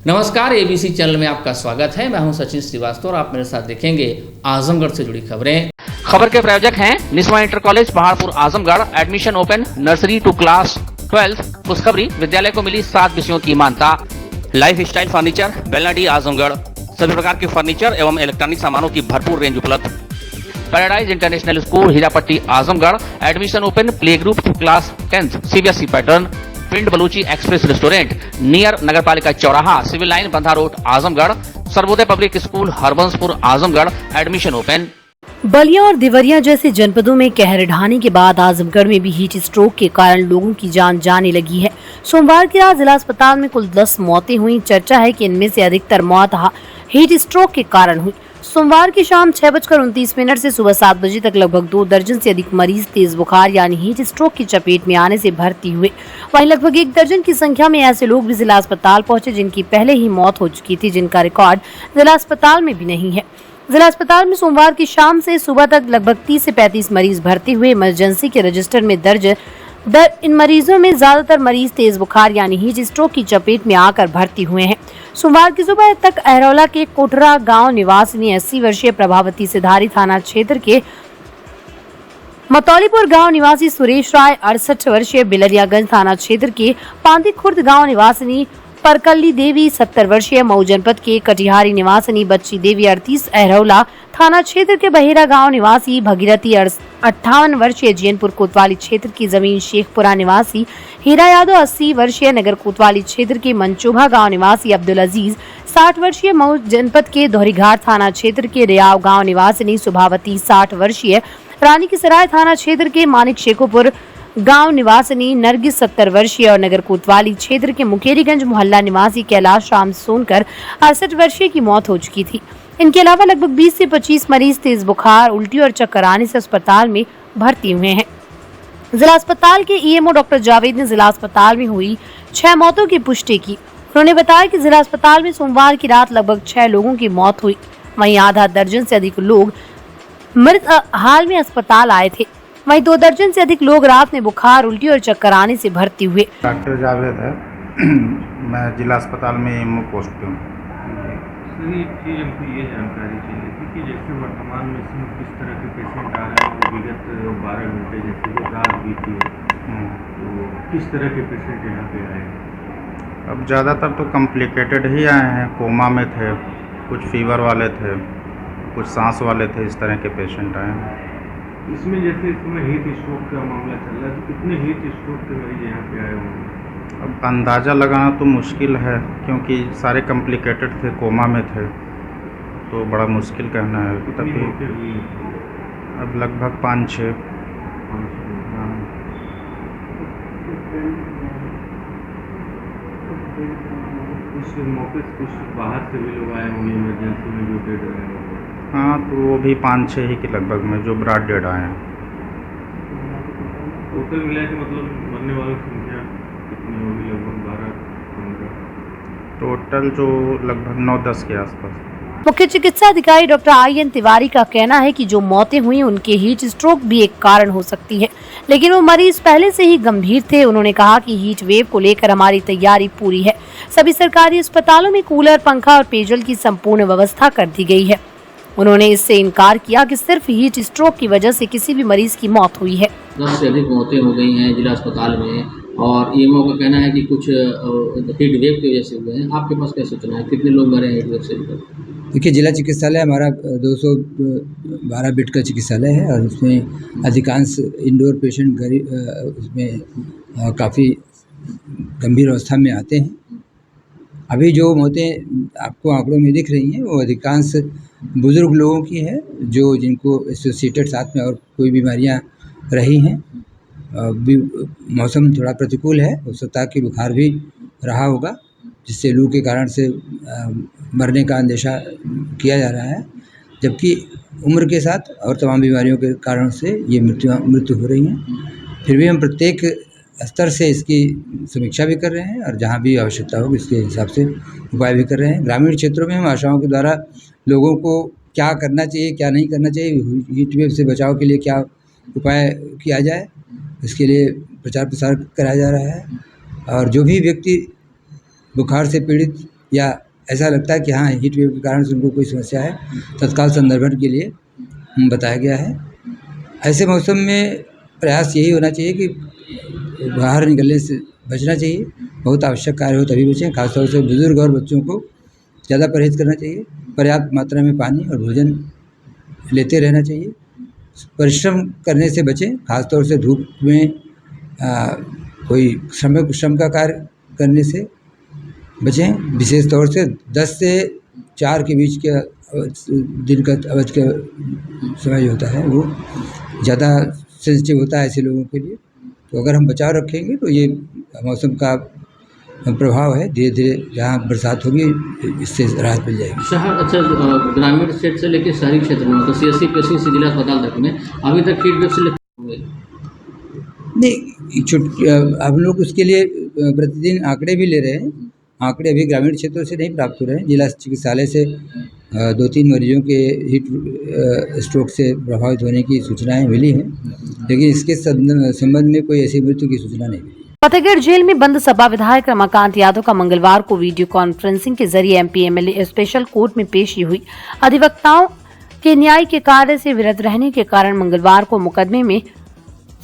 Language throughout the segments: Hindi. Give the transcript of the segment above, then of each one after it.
नमस्कार, एबीसी चैनल में आपका स्वागत है। मैं हूं सचिन श्रीवास्तव और आप मेरे साथ देखेंगे आजमगढ़ से जुड़ी खबरें। खबर के प्रायोजक हैं Niswa inter college Paharpur Azamgarh. Admission open, nursery to class 12। खुशखबरी, विद्यालय को मिली 7 विषयों की मान्यता। Life style furniture, Belnadi Azamgarh. सभी प्रकार के फर्नीचर एवं इलेक्ट्रॉनिक सामानों की भरपूर रेंज उपलब्ध। Paradise international school, Hirapatti Azamgarh. Admission open, play group to class 10 CBSE pattern. Pind Baluchi express restaurant near Nagarpalika Chauraha, civil line, Bandha road Azamgarh. Sarvodaya public school, Harbanspur Azamgarh. Admission open. Ballia और देवरिया जैसे जनपदों में कहर ढाने के बाद आजमगढ़ में भी हीट स्ट्रोक के कारण लोगों की जान जाने लगी है। सोमवार की रात जिला अस्पताल में कुल 10 मौतें हुई। चर्चा है कि इनमें से अधिकतर मौत हीट स्ट्रोक के कारण हुई। सोमवार की शाम 6:29 से सुबह 7 बजे तक लगभग 2 दर्जन से अधिक मरीज तेज बुखार यानी हीट स्ट्रोक की चपेट में आने से भर्ती हुए। वहीं लगभग 1 दर्जन की संख्या में ऐसे लोग भी जिला अस्पताल पहुंचे जिनकी पहले ही मौत हो चुकी थी, जिनका रिकॉर्ड जिला अस्पताल में भी नहीं है। जिला अस्पताल में सोमवार की शाम से सुबह तक लगभग 30 से 35 मरीज भर्ती हुए। इमरजेंसी के रजिस्टर में दर्ज इन मरीजों में ज्यादातर मरीज तेज बुखार यानी हीट स्ट्रोक की चपेट में आकर भर्ती हुए हैं। सोमवार की सुबह तक अहरौला के कोठरा गांव निवासिनी 80 वर्षीय प्रभावती सिधारी, थाना क्षेत्र के मतौलीपुर गांव निवासी सुरेश राय 68 वर्षीय, बिलरियागंज थाना क्षेत्र के पांदी खुर्द गांव निवासिनी परकल्ली देवी 70 वर्षीय, मऊ जनपद के कटिहारी निवासिनी बच्ची देवी 38, अहरौला थाना क्षेत्र के बहेरा गांव निवासी भगीरथी 58 वर्षीय, जैनपुर कोतवाली क्षेत्र की जमीन शेखपुरा निवासी हीरा यादव 80 वर्षीय, नगर कोतवाली क्षेत्र के मंचोभा गांव निवासी अब्दुल अजीज 60 वर्षीय, मऊ जनपद के दोहरीघाट थाना क्षेत्र के रियाव गांव निवासिनी सुभावती 60 वर्षीय, रानी की सराय थाना क्षेत्र के मानिक शेखोपुर गांव निवासिनी नरगिस 70 वर्षीय और नगर कोतवाली क्षेत्र के मुकेरीगंज मोहल्ला निवासी कैलाश राम सोनकर 68 वर्षीय की मौत हो चुकी थी। इनके अलावा लगभग 20 से 25 मरीज तेज बुखार, उल्टी और चक्कर आने से अस्पताल में भर्ती हुए हैं। जिला अस्पताल के ईएमओ डॉक्टर जावेद ने जिला अस्पताल में हुई 6 मौतों की पुष्टि की। उन्होंने बताया कि जिला अस्पताल में सोमवार की रात लगभग 6 लोगों की मौत हुई। वहीं आधा दर्जन से अधिक लोग मृत हाल में अस्पताल आए थे। वहीं 2 दर्जन से अधिक लोग रात में बुखार, उल्टी और चक्कर आने से भर्ती हुए। डॉक्टर जावेद है। मैं जिला अस्पताल में एमओ पोस्ट पे हूँ। हमको ये जानकारी चाहिए थी कि जैसे वर्तमान में इसमें किस तरह के पेशेंट आ रहे हैं विगत 12 घंटे जैसे जो रात बीती है, तो किस तरह के पेशेंट यहाँ पे आए हैं? अब ज़्यादातर तो कॉम्प्लिकेटेड ही आए हैं। कोमा में थे, कुछ फीवर वाले थे, कुछ सांस वाले थे, इस तरह के पेशेंट आए हैं। इसमें जैसे इसमें हीट स्ट्रोक का मामला चल रहा है, तो कितने हीट स्ट्रोक के मरीज यहाँ पे आए होंगे? अब अंदाज़ा लगाना तो मुश्किल है क्योंकि सारे कॉम्प्लिकेटेड थे, कोमा में थे, तो बड़ा मुश्किल कहना है। तभी अब लगभग 5-6। उस मौके से कुछ बाहर से भी लोग आए होंगे इमरजेंसी में जो डेड रहे होंगे? हाँ, तो वो भी 5-6 ही के लगभग में जो ब्रॉड डेड आए हैं। टोटल मिला के मतलब मरने वालों की संख्या कितनी होगी? लगभग 12-15। टोटल जो लगभग 9-10 के आसपास। मुख्य चिकित्सा अधिकारी डॉक्टर आर्यन तिवारी का कहना है कि जो मौतें हुई उनके हीट स्ट्रोक भी एक कारण हो सकती है, लेकिन वो मरीज पहले से ही गंभीर थे। उन्होंने कहा कि हीट वेव को लेकर हमारी तैयारी पूरी है। सभी सरकारी अस्पतालों में कूलर, पंखा और पेयजल की संपूर्ण व्यवस्था कर दी गई है। उन्होंने इससे इनकार किया कि सिर्फ हीट स्ट्रोक की वजह से किसी भी मरीज की मौत हुई है। 10 से अधिक मौतें हो गई हैं जिला अस्पताल में और ईएमओ का कहना है कि कुछ हीट वेव की वजह से हुए हैं। आपके पास क्या सूचना है, कितने लोग मरे हैं हीट वेव से? देखिए, जिला चिकित्सालय हमारा 212 बेड का चिकित्सालय है और उसमें अधिकांश इंडोर पेशेंट उसमें काफ़ी गंभीर अवस्था में आते हैं। अभी जो मौतें आपको आंकड़ों में दिख रही हैं वो अधिकांश बुज़ुर्ग लोगों की है, जो जिनको एसोसिएटेड साथ में और कोई बीमारियां रही हैं। मौसम थोड़ा प्रतिकूल है, हो सकता है कि बुखार भी रहा होगा, जिससे लू के कारण से मरने का अंदेशा किया जा रहा है, जबकि उम्र के साथ और तमाम बीमारियों के कारण से ये मृत्यु हो रही हैं। फिर भी हम प्रत्येक स्तर से इसकी समीक्षा भी कर रहे हैं और जहाँ भी आवश्यकता होगी इसके हिसाब से उपाय भी कर रहे हैं। ग्रामीण क्षेत्रों में हम आशाओं के द्वारा लोगों को क्या करना चाहिए, क्या नहीं करना चाहिए, हीट वेव से बचाव के लिए क्या उपाय किया जाए, इसके लिए प्रचार प्रसार कराया जा रहा है। और जो भी व्यक्ति बुखार से पीड़ित या ऐसा लगता है कि हाँ हीट वेव के कारण से उनको कोई समस्या है, तत्काल संदर्भन के लिए बताया गया है। ऐसे मौसम में प्रयास यही होना चाहिए कि बाहर निकलने से बचना चाहिए, बहुत आवश्यक कार्य हो तभी बचें। खासतौर से बुजुर्ग और बच्चों को ज़्यादा परहेज़ करना चाहिए। पर्याप्त मात्रा में पानी और भोजन लेते रहना चाहिए। परिश्रम करने से बचें, खासतौर से धूप में कोई श्रम का कार्य करने से बचें। विशेष तौर से 10 से 4 के बीच के दिन का अवधि का समय जो होता है वो ज़्यादा सेंसिटिव होता है ऐसे लोगों के लिए। तो अगर हम बचाव रखेंगे तो ये मौसम का प्रभाव है, धीरे धीरे जहाँ बरसात होगी इससे राहत मिल जाएगी। शहर अच्छा ग्रामीण क्षेत्र से लेकर शहरी क्षेत्र में तो CSC PSC जिला अस्पताल तक में अभी तक हीट वेव से लेकर नहीं, हम लोग उसके लिए प्रतिदिन आंकड़े भी ले रहे हैं। आंकड़े अभी ग्रामीण क्षेत्रों से नहीं प्राप्त हो रहे हैं। जिला चिकित्सालय से 2-3 मरीजों के हीट स्ट्रोक से प्रभावित होने की सूचनाएं मिली हैं, लेकिन इसके संबंध में कोई ऐसी मृत्यु की सूचना नहीं मिली। फतेहगढ़ जेल में बंद सपा विधायक रमाकांत यादव का मंगलवार को वीडियो कॉन्फ्रेंसिंग के जरिए MP MLA स्पेशल कोर्ट में पेशी हुई। अधिवक्ताओं के न्याय के कार्य से विरत रहने के कारण मंगलवार को मुकदमे में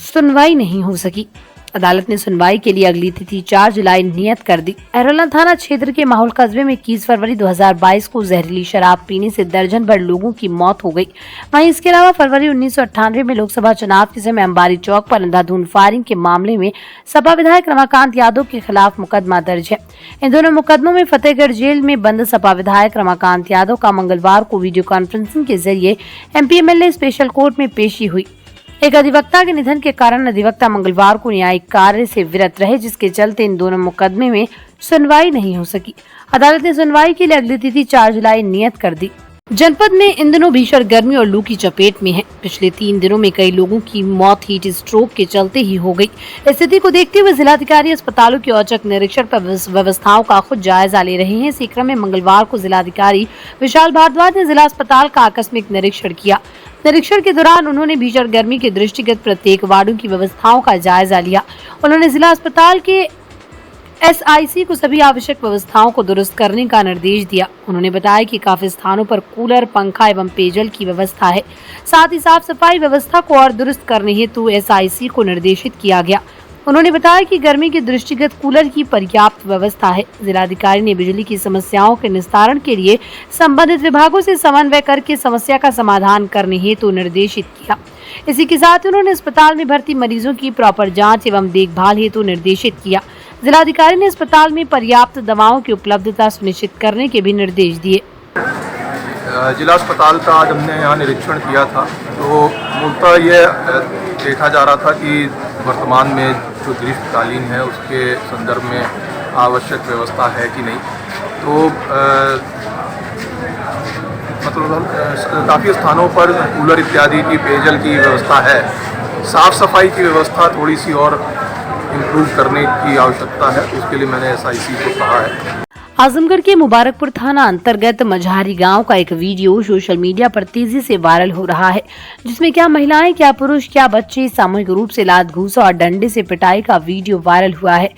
सुनवाई नहीं हो सकी। अदालत ने सुनवाई के लिए अगली तिथि 4 जुलाई नियत कर दी। अहरौला थाना क्षेत्र के माहौल कस्बे में 21 फरवरी 2022 को जहरीली शराब पीने से दर्जन भर लोगों की मौत हो गई। वहीं इसके अलावा फरवरी 1998 में लोकसभा चुनाव के समय अंबारी चौक पर अंधाधुंध फायरिंग के मामले में सपा विधायक रमाकांत यादव के खिलाफ मुकदमा दर्ज है। इन दोनों मुकदमों में फतेहगढ़ जेल में बंद सपा विधायक रमाकांत यादव का मंगलवार को वीडियो कॉन्फ्रेंसिंग के जरिए MP MLA स्पेशल कोर्ट में पेशी हुई। एक अधिवक्ता के निधन के कारण अधिवक्ता मंगलवार को न्यायिक कार्य से विरत रहे, जिसके चलते इन दोनों मुकदमे में सुनवाई नहीं हो सकी। अदालत ने सुनवाई के लिए अगली तिथि 4 जुलाई नियत कर दी। जनपद में इन दिनों भीषण गर्मी और लू की चपेट में है। पिछले 3 दिनों में कई लोगों की मौत हीट स्ट्रोक के चलते ही हो गई। स्थिति को देखते हुए जिलाधिकारी अस्पतालों के औचक निरीक्षण पर व्यवस्थाओं का खुद जायजा ले रहे हैं। इसी क्रम में मंगलवार को जिलाधिकारी विशाल भारद्वाज ने जिला अस्पताल का आकस्मिक निरीक्षण किया। निरीक्षण के दौरान उन्होंने भीषण गर्मी के दृष्टिगत प्रत्येक वार्डों की व्यवस्थाओं का जायजा लिया। उन्होंने जिला अस्पताल के SIC को सभी आवश्यक व्यवस्थाओं को दुरुस्त करने का निर्देश दिया। उन्होंने बताया कि काफी स्थानों पर कूलर, पंखा एवं पेयजल की व्यवस्था है। साथ ही साफ सफाई व्यवस्था को और दुरुस्त करने हेतु SIC को निर्देशित किया गया। उन्होंने बताया कि गर्मी के दृष्टिगत कूलर की पर्याप्त व्यवस्था है। जिलाधिकारी ने बिजली की समस्याओं के निस्तारण के लिए संबंधित विभागों से समन्वय करके समस्या का समाधान करने हेतु निर्देशित किया। इसी के साथ उन्होंने अस्पताल में भर्ती मरीजों की प्रॉपर जांच एवं देखभाल हेतु निर्देशित किया। जिलाधिकारी ने अस्पताल में पर्याप्त दवाओं की उपलब्धता सुनिश्चित करने के भी निर्देश दिए। जिला अस्पताल का आज हमने यहाँ निरीक्षण किया था, तो मूलतः ये देखा जा रहा था कि वर्तमान में जो ग्रीष्मकालीन है उसके संदर्भ में आवश्यक व्यवस्था है कि नहीं। तो मतलब काफ़ी स्थानों पर कूलर इत्यादि की पेयजल की व्यवस्था है। साफ़ सफाई की व्यवस्था थोड़ी सी और इम्प्रूव करने की आवश्यकता है, उसके लिए मैंने SIC को कहा है। आजमगढ़ के मुबारकपुर थाना अंतर्गत मझारी गांव का एक वीडियो सोशल मीडिया पर तेजी से वायरल हो रहा है, जिसमें क्या महिलाएं, क्या पुरुष, क्या बच्चे सामूहिक रूप से लात घूसा और डंडे से पिटाई का वीडियो वायरल हुआ है।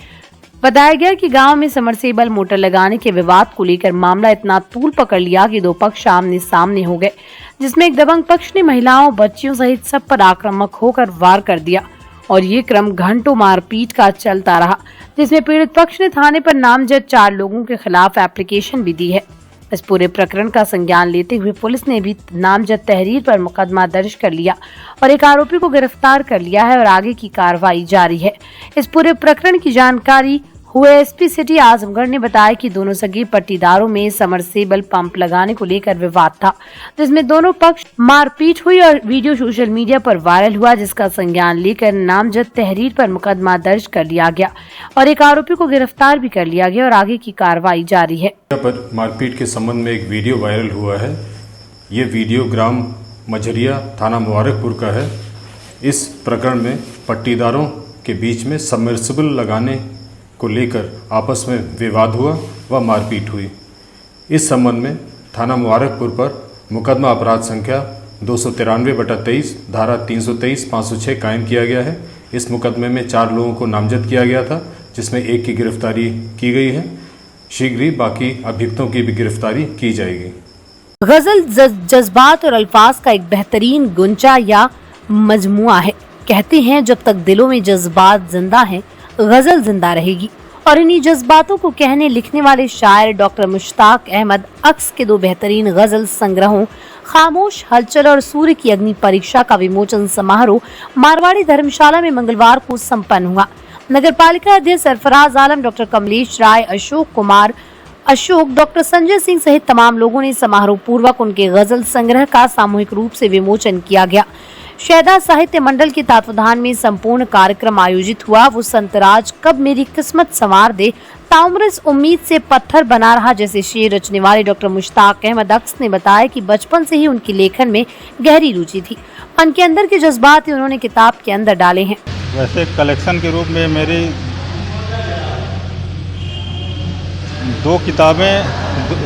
बताया गया कि गांव में समरसेबल मोटर लगाने के विवाद को लेकर मामला इतना तूल पकड़ लिया कि 2 पक्ष आमने सामने हो गए, जिसमें एक दबंग पक्ष ने महिलाओं, बच्चियों सहित सब पर आक्रामक होकर वार कर दिया और ये क्रम घंटों मारपीट का चलता रहा, जिसमें पीड़ित पक्ष ने थाने पर नामजद 4 लोगों के खिलाफ एप्लीकेशन भी दी है। इस पूरे प्रकरण का संज्ञान लेते हुए पुलिस ने भी नामजद तहरीर पर मुकदमा दर्ज कर लिया और एक आरोपी को गिरफ्तार कर लिया है और आगे की कार्रवाई जारी है। इस पूरे प्रकरण की जानकारी हुए SP सिटी आजमगढ़ ने बताया कि दोनों सगे पट्टीदारों में समरसेबल पंप लगाने को लेकर विवाद था, जिसमें दोनों पक्ष मारपीट हुई और वीडियो सोशल मीडिया पर वायरल हुआ, जिसका संज्ञान लेकर नामजद तहरीर पर मुकदमा दर्ज कर लिया गया और एक आरोपी को गिरफ्तार भी कर लिया गया और आगे की कार्रवाई जारी है। पर मारपीट के संबंध में एक वीडियो वायरल हुआ है। ये वीडियो ग्राम मझरिया थाना मुबारकपुर का है। इस प्रकरण में पट्टीदारों के बीच में सबमर्सिबल लगाने को लेकर आपस में विवाद हुआ व मारपीट हुई। इस संबंध में थाना मुबारकपुर पर मुकदमा अपराध संख्या 293/23 धारा 323, 506 कायम किया गया है। इस मुकदमे में 4 लोगों को नामजद किया गया था, जिसमें एक की गिरफ्तारी की गई है। शीघ्र ही बाकी अभियुक्तों की भी गिरफ्तारी की जाएगी। गजल जज्बात और अल्फाज का एक बेहतरीन गुंचा या मजमुआ है। कहते हैं जब तक दिलों में जज्बात जिंदा हैं, गजल जिंदा रहेगी। और इन्हीं जज्बातों को कहने लिखने वाले शायर डॉक्टर मुश्ताक अहमद अक्स के दो बेहतरीन गजल संग्रहों खामोश, हलचल और सूर्य की अग्नि परीक्षा का विमोचन समारोह मारवाड़ी धर्मशाला में मंगलवार को संपन्न हुआ। नगर पालिका अध्यक्ष सरफराज आलम, डॉक्टर कमलेश राय, अशोक कुमार अशोक, डॉक्टर संजय सिंह सहित तमाम लोगों ने समारोह पूर्वक उनके गजल संग्रह का सामूहिक रूप से विमोचन किया गया। शहदा साहित्य मंडल के तत्वाधान में संपूर्ण कार्यक्रम आयोजित हुआ। वो संतराज कब मेरी किस्मत संवार दे, ताउम्र इस उम्मीद से पत्थर बना रहा जैसे शेर रचने वाले डॉक्टर मुश्ताक अहमद अक्स ने बताया कि बचपन से ही उनकी लेखन में गहरी रुचि थी। उनके अंदर के जज्बात उन्होंने किताब के अंदर डाले हैं। वैसे कलेक्शन के रूप में मेरी 2 किताबें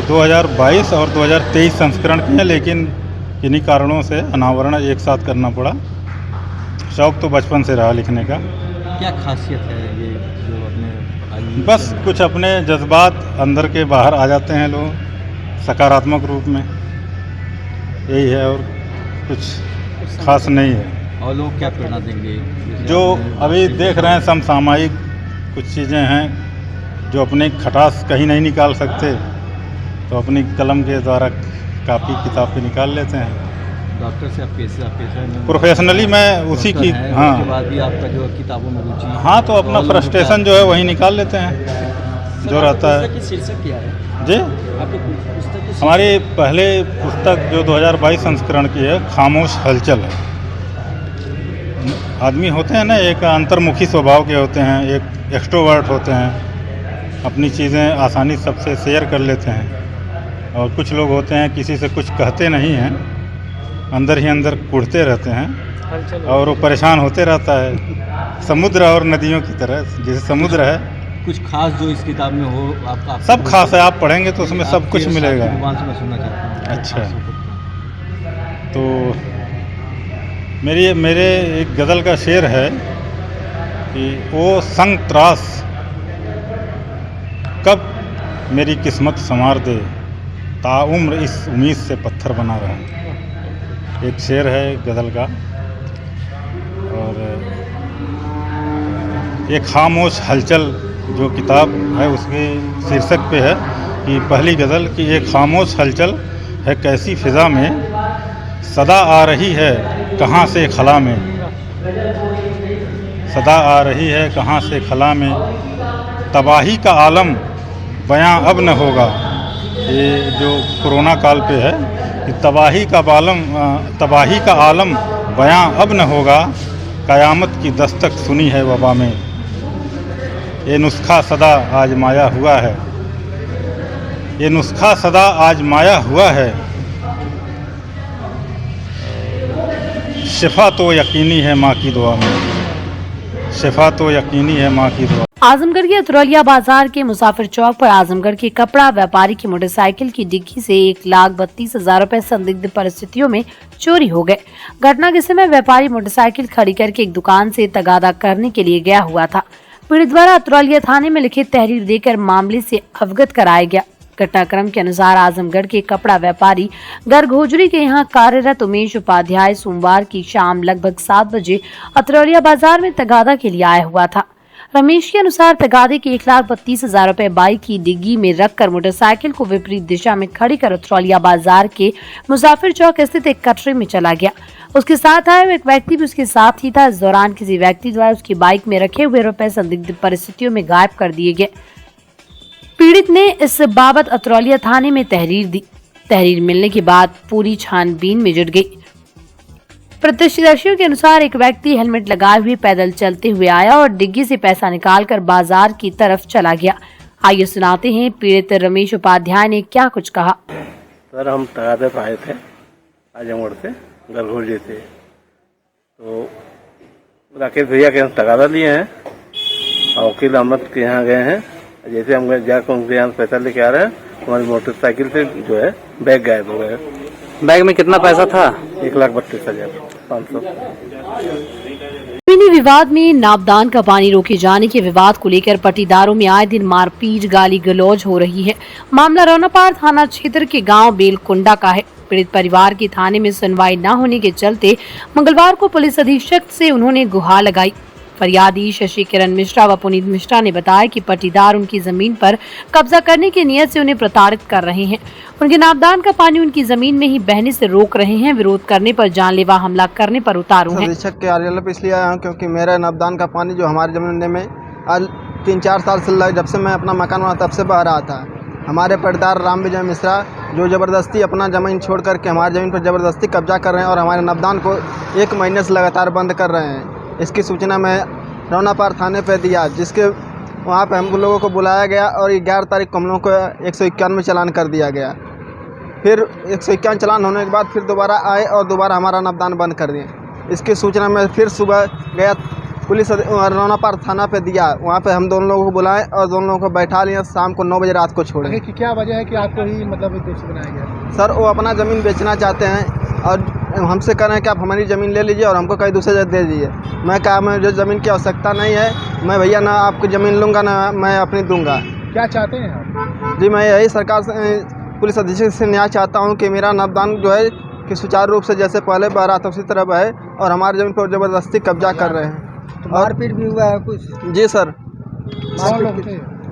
2022 और 2023 संस्करण की हैं, लेकिन किन्हीं कारणों से अनावरण एक साथ करना पड़ा। शौक़ तो बचपन से रहा लिखने का। क्या खासियत है ये जो अपने बस कुछ अपने जज्बात अंदर के बाहर आ जाते हैं लोग सकारात्मक रूप में, यही है और कुछ खास नहीं है। और लोग क्या प्रेरणा देंगे? जो अभी देख रहे हैं समसामयिक कुछ चीज़ें हैं जो अपने खटास कहीं नहीं निकाल सकते, तो अपनी कलम के द्वारा कापी किताब पे निकाल लेते हैं। डॉक्टर से आप पेशा प्रोफेशनली मैं उसी की हाँ उसके बाद भी आपका जो किताबों में रुचि हाँ, तो अपना फ्रस्ट्रेशन जो है वही निकाल लेते हैं जो रहता है। शीर्षक क्या है जी, आपकी पुस्तक की? हमारी पहले पुस्तक जो 2022 संस्करण की है, खामोश हलचल है। आदमी होते हैं ना, एक अंतर्मुखी स्वभाव के होते हैं, एक एक्सट्रोवर्ट होते हैं, अपनी चीज़ें आसानी सबसे शेयर कर लेते हैं। और कुछ लोग होते हैं किसी से कुछ कहते नहीं हैं, अंदर ही अंदर कुढ़ते रहते हैं और वो परेशान होते रहता है। समुद्र और नदियों की तरह, जैसे समुद्र है। कुछ खास जो इस किताब में हो आपका? सब खास है, आप पढ़ेंगे तो उसमें सब कुछ मिलेगा। मैं सुनना चाहता हूँ। अच्छा, तो मेरे एक गज़ल का शेर है कि ओ संग त्रास कब मेरी किस्मत संवार दे, ताउम्र इस उम्मीद से पत्थर बना रहा। एक शेर है गज़ल का। और एक खामोश हलचल जो किताब है उसके शीर्षक पे है कि पहली गज़ल कि एक खामोश हलचल है कैसी फ़िज़ा में, सदा आ रही है कहाँ से खला में, सदा आ रही है कहाँ से खला में, तबाही का आलम बयां अब न होगा। ये जो कोरोना काल पे है कि तबाही का आलम बयां अब न होगा, क़यामत की दस्तक सुनी है वबा में, ये नुस्खा सदा आजमाया हुआ है, ये नुस्खा सदा आजमाया हुआ है, शिफा तो यकीनी है माँ की दुआ में, शिफा तो यकीनी है माँ की दुआ। आजमगढ़ के अतरौलिया बाजार के मुसाफिर चौक पर आजमगढ़ के कपड़ा व्यापारी की मोटरसाइकिल की डिग्गी से 1,32,000 रुपए संदिग्ध परिस्थितियों में चोरी हो गए। घटना के समय व्यापारी मोटरसाइकिल खड़ी करके एक दुकान से तगादा करने के लिए गया हुआ था। पीड़ित द्वारा अतरौलिया थाने में लिखित तहरीर देकर मामले से अवगत कराया गया। घटनाक्रम के अनुसार आजमगढ़ के कपड़ा व्यापारी गरघोजरी के यहाँ कार्यरत उमेश उपाध्याय सोमवार की शाम लगभग 7 बजे अतरौलिया बाजार में तगादा के लिए आया हुआ था। रमेश के अनुसार तगादे के 1,32,000 रुपए बाइक की डिग्गी में रखकर मोटरसाइकिल को विपरीत दिशा में खड़ी कर अतरौलिया बाजार के मुसाफिर चौक स्थित एक कटरे में चला गया। उसके साथ आए एक व्यक्ति भी उसके साथ ही था। इस दौरान किसी व्यक्ति द्वारा उसकी बाइक में रखे हुए रुपए संदिग्ध परिस्थितियों में गायब कर दिए गए। पीड़ित ने इस बाबत अतरौलिया थाने में तहरीर दी। तहरीर मिलने के बाद पूरी छानबीन में जुट गई। प्रत्यक्षदर्शियों के अनुसार एक व्यक्ति हेलमेट लगाए हुए पैदल चलते हुए आया और डिग्गी से पैसा निकालकर बाजार की तरफ चला गया। आइए सुनाते हैं पीड़ित रमेश उपाध्याय ने क्या कुछ कहा। सर, हम तगादे पे आए थे आजमगढ़ से, गरघोजी से, तो राकेश भैया के यहाँ तगादा लिए हैं और वकील अहमद के यहाँ गए हैं। जैसे हम जाकर उनके यहाँ पैसा लेके आ रहे हैं, हमारी मोटरसाइकिल से जो है बैग गायब हो गए। बैग में कितना पैसा था? 1,32,500। विवाद में नापदान का पानी रोके जाने के विवाद को लेकर पट्टीदारों में आए दिन मारपीट गाली गलौज हो रही है। मामला रौनापार थाना क्षेत्र के गांव बेलकुंडा का है। पीड़ित परिवार की थाने में सुनवाई न होने के चलते मंगलवार को पुलिस अधीक्षक से उन्होंने गुहार लगाई। फरियादी शशि किरण मिश्रा व पुनीत मिश्रा ने बताया कि पट्टीदार उनकी जमीन पर कब्जा करने की नियत से उन्हें प्रताड़ित कर रहे हैं। उनके नापदान का पानी उनकी जमीन में ही बहने से रोक रहे हैं। विरोध करने पर जानलेवा हमला करने पर उतारू हैं। अधीक्षक के कार्यालय पर इसलिए आया हूँ क्योंकि मेरा नापदान का पानी जो हमारी जमीन में आज 3-4 साल से जब से मैं अपना मकान बना तब से बह रहा था। हमारे पट्टीदार राम विजय मिश्रा जो ज़बरदस्ती अपना ज़मीन छोड़ करके हमारी ज़मीन पर ज़बरदस्ती कब्जा कर रहे हैं और हमारे नापदान को 1 महीने से लगातार बंद कर रहे हैं। इसकी सूचना मैं रौनापार थाने पर दिया, जिसके वहाँ पे हम लोगों को बुलाया गया और 11 तारीख को हम लोगों को 151 चालान कर दिया गया। फिर 151 चालान होने के बाद फिर दोबारा आए और दोबारा हमारा नापदान बंद कर दिए। इसकी सूचना मैं फिर सुबह गया पुलिस रौनापार थाना पे दिया। वहाँ पे हम दोनों लोगों को बुलाए और दोनों लोगों को बैठा लिया। शाम को 9 बजे रात को छोड़े। कि क्या वजह है कि आपको ही मतलब दोषी बनाया गया? सर वो अपना ज़मीन बेचना चाहते हैं और हमसे कह रहे हैं कि आप हमारी ज़मीन ले लीजिए और हमको कहीं दूसरे जगह दे दीजिए। मैं कहा मुझे ज़मीन की आवश्यकता नहीं है, मैं भैया ना आपकी ज़मीन लूँगा ना मैं अपनी दूँगा। क्या चाहते हैं आप? जी मैं यही सरकार से पुलिस अधीक्षक से न्याय चाहता हूँ कि मेरा नापदान जो है कि सुचारू रूप से जैसे पहले बह रहा था उसी तरह है और हमारी ज़मीन पर ज़बरदस्ती कब्जा कर रहे हैं। तो मारपीट भी हुआ है कुछ? जी सर,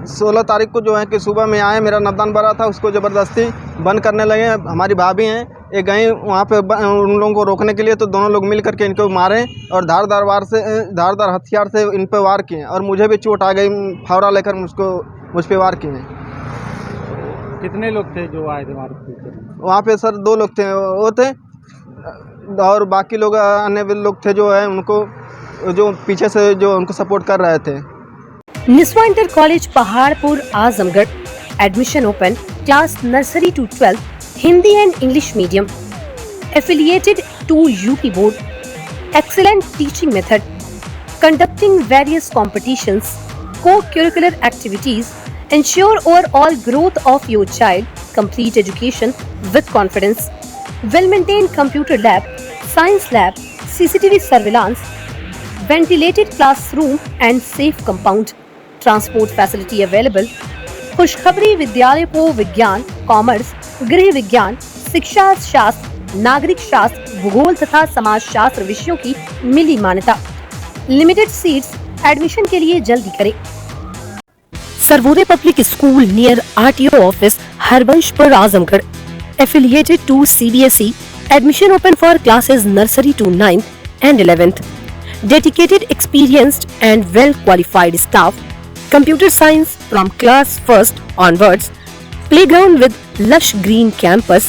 16 तारीख को जो है कि सुबह में आए, मेरा नापदान भरा था उसको ज़बरदस्ती बंद करने लगे। हमारी भाभी हैं एक गई वहाँ पे उन लोगों को रोकने के लिए, तो दोनों लोग मिल करके इनको मारे और धारदार हथियार से इन पर वार किए और मुझे भी चोट आ गई। फावड़ा लेकर मुझ पर वार किए। कितने लोग थे जो आए थे मारपीट? वहाँ पे सर 2 लोग थे, वो थे और बाकी लोग अन्य लोग थे जो है उनको जो पीछे से जो उनको सपोर्ट कर रहे थे। Niswa inter college Paharpur Azamgarh admission open class nursery to 12 Hindi and English medium affiliated to UP board, excellent teaching method, conducting various competitions, co-curricular activities, ensure overall growth of your child, complete education with confidence, well-maintained computer lab, science lab, CCTV surveillance, ventilated classroom and safe compound, transport facility available, खुशखबरी विद्यालय को विज्ञान, कॉमर्स, गृह विज्ञान, शिक्षा शास्त्र, नागरिक शास्त्र, भूगोल तथा समाज शास्त्र विषयों की मिली मान्यता। लिमिटेड सीट्स, एडमिशन के लिए जल्दी करें। Sarvodaya public school near RTO office Harbanspur Azamgarh affiliated to CBSE, admission open for classes nursery to 9th and 11th, dedicated, experienced and well qualified staff, computer science from class 1st onwards, playground with lush green campus,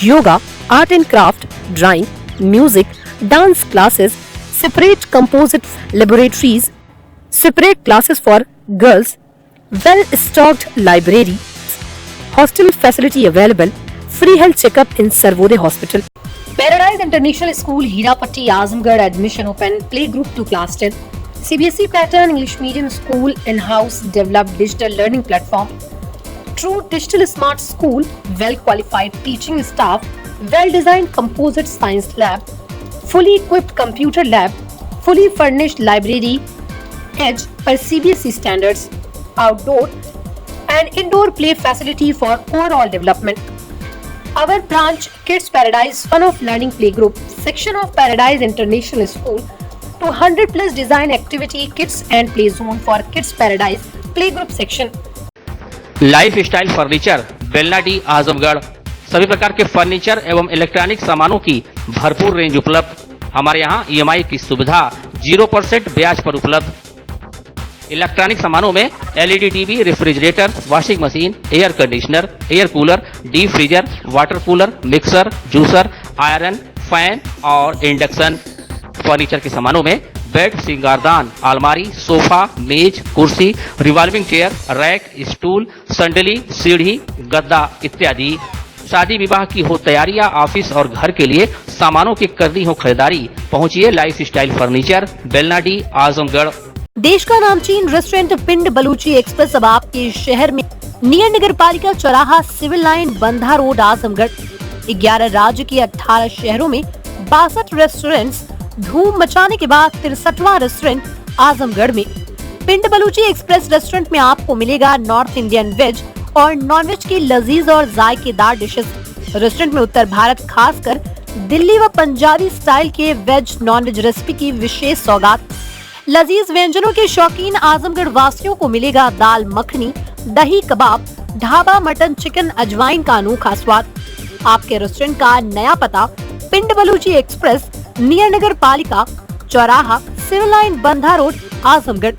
yoga, art and craft, drawing, music, dance classes, separate composite laboratories, separate classes for girls, well stocked library, hostel facility available, free health checkup in Sarvodaya Hospital. Paradise International School Hirapatti Azamgarh admission open, play group to class 10. CBSE pattern English medium school in-house developed digital learning platform. True digital smart school, well qualified teaching staff, well designed composite science lab, fully equipped computer lab, fully furnished library, edge per CBSE standards, outdoor and indoor play facility for overall development. Our branch Kids Paradise Fun of Learning Playgroup section of Paradise International School to 100 plus design activity kits and play zone for Kids Paradise Playgroup section. Life style furniture Belnadi Azamgarh सभी प्रकार के फर्नीचर एवं इलेक्ट्रॉनिक सामानों की भरपूर रेंज उपलब्ध। हमारे यहाँ EMI की सुविधा 0% ब्याज पर उपलब्ध। इलेक्ट्रॉनिक सामानों में LED TV, refrigerator, washing machine, air conditioner, air cooler, deep freezer, water cooler, mixer, juicer, iron, fan और इंडक्शन। फर्नीचर के सामानों में बेड, सिंगारदान, अलमारी, सोफा, मेज, कुर्सी, रिवॉल्विंग चेयर, रैक, स्टूल, संडली, सीढ़ी, गद्दा इत्यादि। शादी विवाह की हो तैयारी या ऑफिस और घर के लिए सामानों की करनी हो खरीदारी, पहुंचिए life style furniture Belnadi Azamgarh. देश का नामचीन रेस्टोरेंट पिंड बलूची एक्सप्रेस अब आपके शहर में नियर नगर पालिका चौराहा, civil line, Bandha road, Azamgarh. 11 राज्य के 18 शहरों में 62 रेस्टोरेंट्स धूम मचाने के बाद 63वां रेस्टोरेंट आजमगढ़ में। पिंड बलूची एक्सप्रेस रेस्टोरेंट में आपको मिलेगा नॉर्थ इंडियन वेज और नॉन वेज की लजीज और जायकेदार डिशेस। रेस्टोरेंट में उत्तर भारत खासकर दिल्ली व पंजाबी स्टाइल के वेज नॉन वेज रेसिपी की विशेष सौगात। लजीज व्यंजनों के शौकीन आजमगढ़ वासियों को मिलेगा दाल मखनी, दही कबाब, ढाबा मटन चिकन अजवाइन का अनोखा स्वाद। आपके रेस्टोरेंट का नया पता पिंड बलूची एक्सप्रेस, नियर नगर पालिका चौराहा, civil line, Bandha road, Azamgarh.